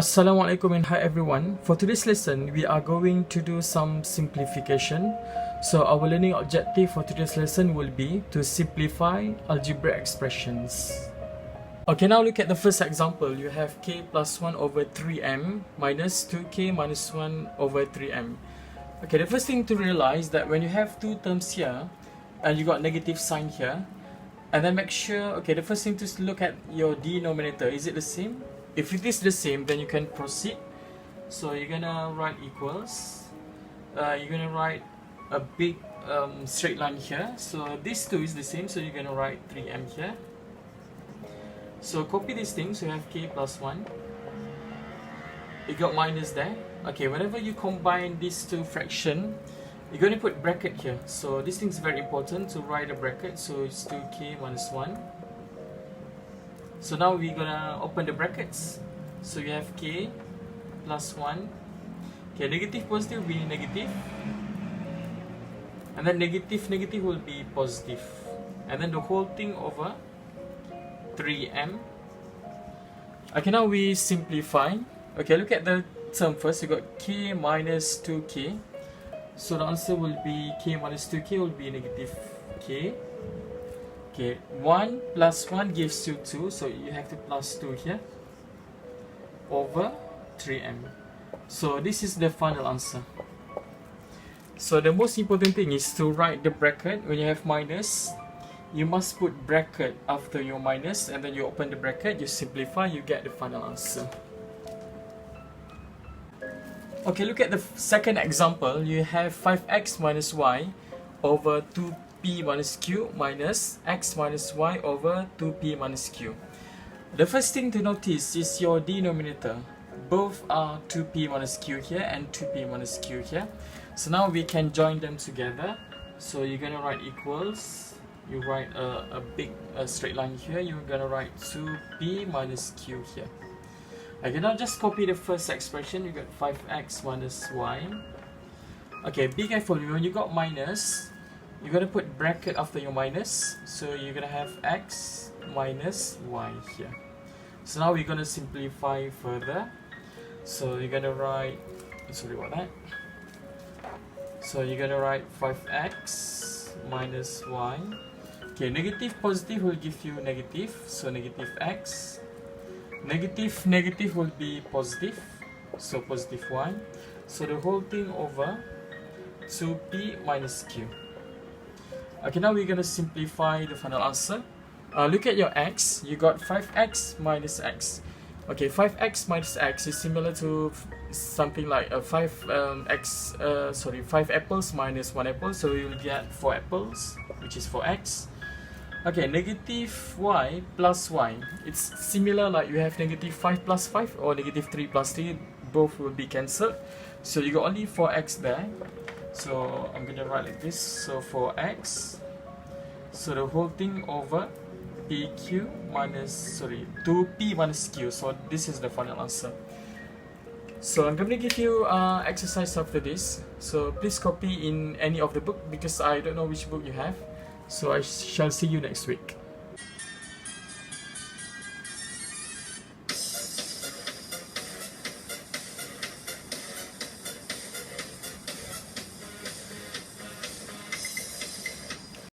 Assalamualaikum and hi everyone. For today's lesson, we are going to do some simplification. So our learning objective for today's lesson will be to simplify algebraic expressions. Okay, now look at the first example. You have k plus 1 over 3m minus 2k minus 1 over 3m. Okay, the first thing to realize that when you have two terms here and you got negative sign here, and then make sure, okay, the first thing to look at your denominator, is it the same? If it is the same, then you can proceed. So you're gonna write equals. You're gonna write a big straight line here. So this two is the same, so you're gonna write 3m here. So copy these things, so you have k plus 1. You got minus there. Okay, whenever you combine these two fractions, you're going to put bracket here. So this thing is very important to write a bracket. So it's 2k minus 1. So now we're gonna open the brackets. So you have k plus 1. Okay, negative positive will be negative. And then negative will be positive. And then the whole thing over 3m. Okay, now we simplify. Okay, look at the term first. You got k minus 2k. So the answer will be k minus 2k will be negative k. Okay, 1 plus 1 gives you 2, so you have to plus 2 here over 3m. So this is the final answer. So the most important thing is to write the bracket. When you have minus, you must put bracket after your minus, and then you open the bracket, you simplify, you get the final answer. Okay, look at the second example. You have 5x minus y over 2p minus q minus x minus y over 2p minus q. The first thing to notice is your denominator. Both are 2p minus q here and 2p minus q here. So now we can join them together. So you're going to write equals. You write a big straight line here. You're going to write 2p minus q here. Okay, now just copy the first expression. You got 5x minus y. Okay, be careful. When you got minus, you're going to put bracket after your minus. So you're going to have x minus y here. So now we're going to simplify further. So you're going to write, sorry about that. So you're going to write 5x minus y. Okay, negative positive will give you negative. So negative x. Negative will be positive, so positive 1. So the whole thing over 2p minus q. Okay, now we're going to simplify the final answer. Look at your x. You got 5x minus x. Okay, 5x minus x is similar to something like 5 apples minus 1 apple. So we will get 4 apples, which is 4x. Okay, negative y plus y. It's similar like you have negative 5 plus 5 or negative 3 plus 3. Both will be cancelled. So you got only 4x there. So I'm going to write like this. So 4x. So the whole thing over pq minus, 2p minus q. So this is the final answer. So I'm going to give you exercise after this. So please copy in any of the book because I don't know which book you have. So I shall see you next week.